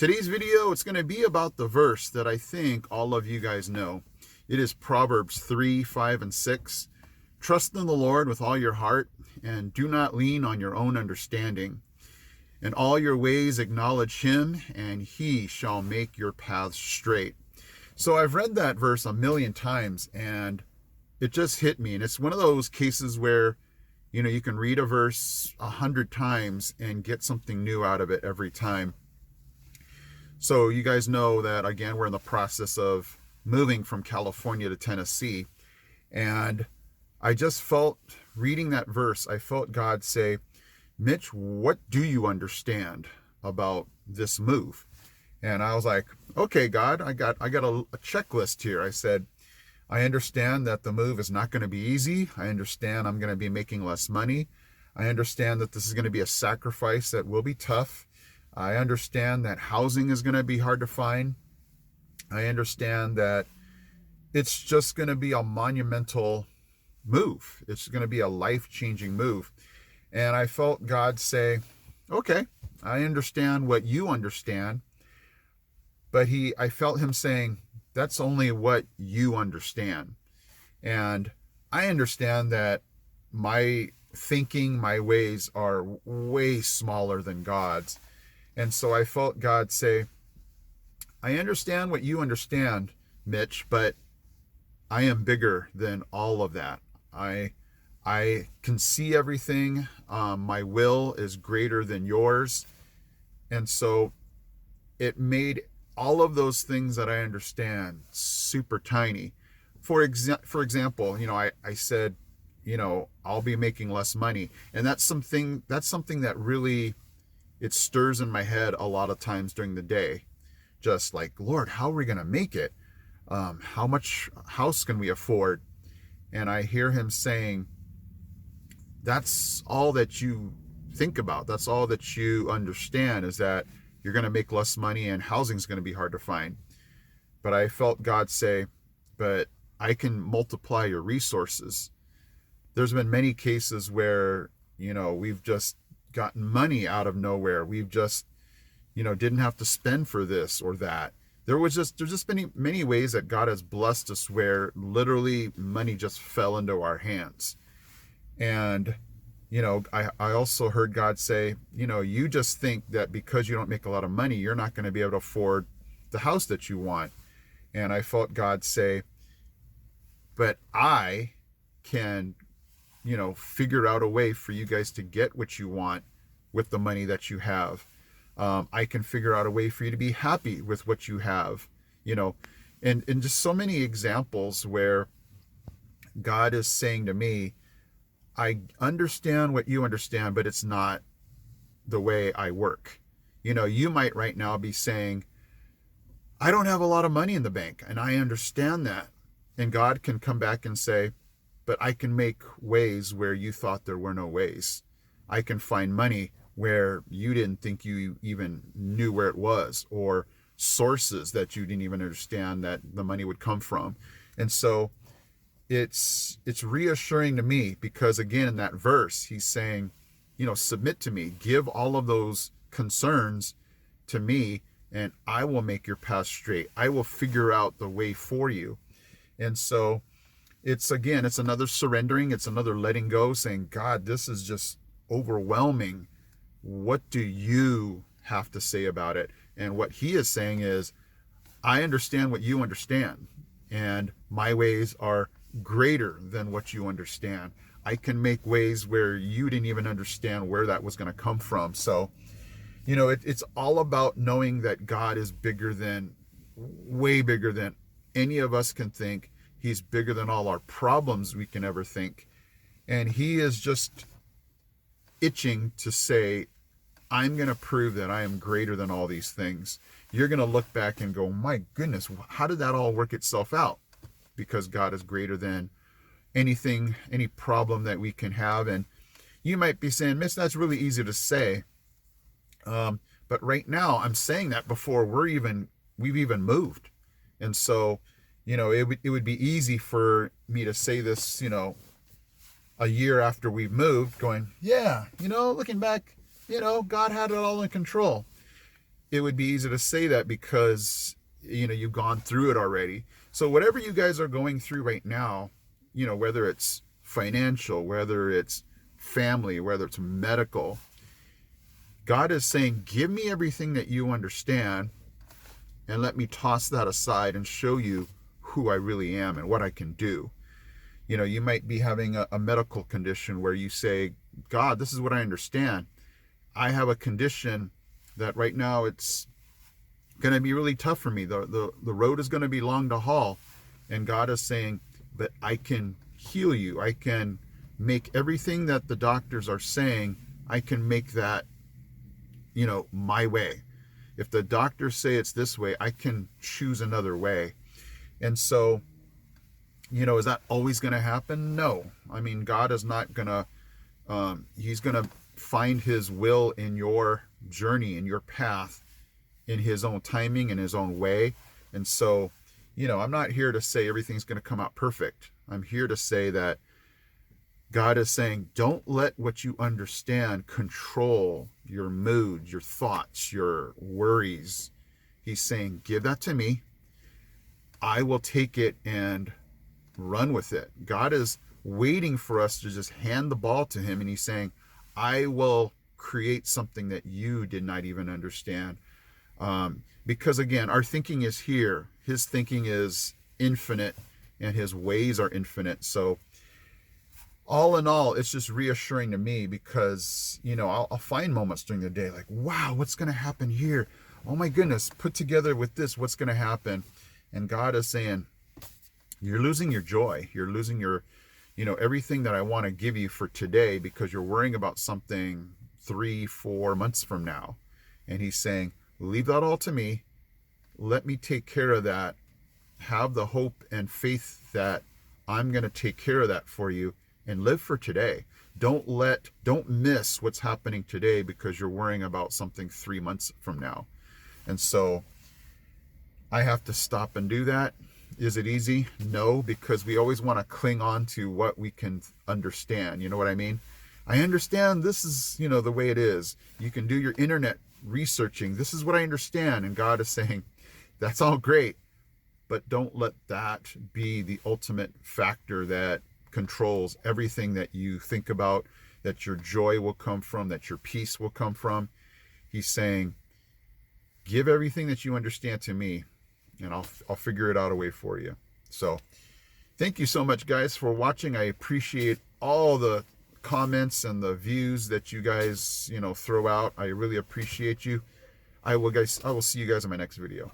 Today's video, it's going to be about the verse that I think all of you guys know. It is Proverbs 3, 5, and 6. Trust in the Lord with all your heart, and do not lean on your own understanding. In all your ways acknowledge him, and he shall make your paths straight. So I've read that verse a million times, and it just hit me. And it's one of those cases where, you can read a verse 100 times and get something new out of it every time. So you guys know that, again, we're in the process of moving from California to Tennessee. And I just felt, reading that verse, I felt God say, Mitch, what do you understand about this move? And I was like, okay, God, I got a checklist here. I said, I understand that the move is not going to be easy. I understand I'm going to be making less money. I understand that this is going to be a sacrifice that will be tough. I understand that housing is going to be hard to find. I understand that it's just going to be a monumental move. It's going to be a life-changing move. And I felt God say, okay, I understand what you understand. But I felt him saying, that's only what you understand. And I understand that my thinking, my ways are way smaller than God's. And so I felt God say, I understand what you understand, Mitch, but I am bigger than all of that. I can see everything. My will is greater than yours. And so it made all of those things that I understand super tiny. For example, I said, I'll be making less money. And that's something that really, it stirs in my head a lot of times during the day. Just like, Lord, how are we going to make it? How much house can we afford? And I hear him saying, that's all that you think about. That's all that you understand, is that you're going to make less money and housing's going to be hard to find. But I felt God say, but I can multiply your resources. There's been many cases where, we've just gotten money out of nowhere. We've just, didn't have to spend for this or that. There's just been many ways that God has blessed us where literally money just fell into our hands. And, I also heard God say, you just think that because you don't make a lot of money, you're not going to be able to afford the house that you want. And I felt God say, but I can, figure out a way for you guys to get what you want with the money that you have. I can figure out a way for you to be happy with what you have, and just so many examples where God is saying to me, I understand what you understand, but it's not the way I work. You might right now be saying, I don't have a lot of money in the bank, and I understand that. And God can come back and say, but I can make ways where you thought there were no ways. I can find money where you didn't think you even knew where it was, or sources that you didn't even understand that the money would come from. And so it's reassuring to me, because again, in that verse, he's saying, submit to me, give all of those concerns to me, and I will make your path straight. I will figure out the way for you. And so it's another surrendering. It's another letting go, saying, God, this is just overwhelming. What do you have to say about it? And what he is saying is, I understand what you understand, and my ways are greater than what you understand. I can make ways where you didn't even understand where that was going to come from. So, it's all about knowing that God is way bigger than any of us can think. He's bigger than all our problems we can ever think. And he is just itching to say, I'm going to prove that I am greater than all these things. You're going to look back and go, my goodness, how did that all work itself out? Because God is greater than anything, any problem that we can have. And you might be saying, Miss, that's really easy to say. But right now I'm saying that before we've even moved. And so, it would be easy for me to say this, a year after we've moved, going, yeah, looking back, God had it all in control. it would be easy to say that because, you've gone through it already. So whatever you guys are going through right now, whether it's financial, whether it's family, whether it's medical, God is saying, give me everything that you understand and let me toss that aside and show you who I really am and what I can do. You might be having a medical condition where you say, God, this is what I understand. I have a condition that right now it's going to be really tough for me. The road is going to be long to haul. And God is saying, but I can heal you. I can make everything that the doctors are saying, I can make that, my way. If the doctors say it's this way, I can choose another way. And so, is that always going to happen? No. I mean, God is not going to, he's going to find his will in your journey, in your path, in his own timing, in his own way. And so, I'm not here to say everything's going to come out perfect. I'm here to say that God is saying, don't let what you understand control your mood, your thoughts, your worries. He's saying, give that to me. I will take it and run with it. God is waiting for us to just hand the ball to him. And he's saying, I will create something that you did not even understand. Because again, our thinking is here. His thinking is infinite and his ways are infinite. So all in all, it's just reassuring to me because, I'll find moments during the day like, wow, what's going to happen here? Oh my goodness, put together with this, what's going to happen? And God is saying, you're losing your joy. You're losing your, everything that I want to give you for today because you're worrying about something 3-4 months from now. And he's saying, leave that all to me. Let me take care of that. Have the hope and faith that I'm going to take care of that for you and live for today. Don't miss what's happening today because you're worrying about something 3 months from now. And so I have to stop and do that. Is it easy? No, because we always want to cling on to what we can understand. You know what I mean? I understand this is, the way it is. You can do your internet researching. This is what I understand. And God is saying, that's all great, but don't let that be the ultimate factor that controls everything that you think about, that your joy will come from, that your peace will come from. He's saying, give everything that you understand to me, and I'll figure it out a way for you. So thank you so much, guys, for watching. I appreciate all the comments and the views that you guys, throw out. I really appreciate you. I will see you guys in my next video.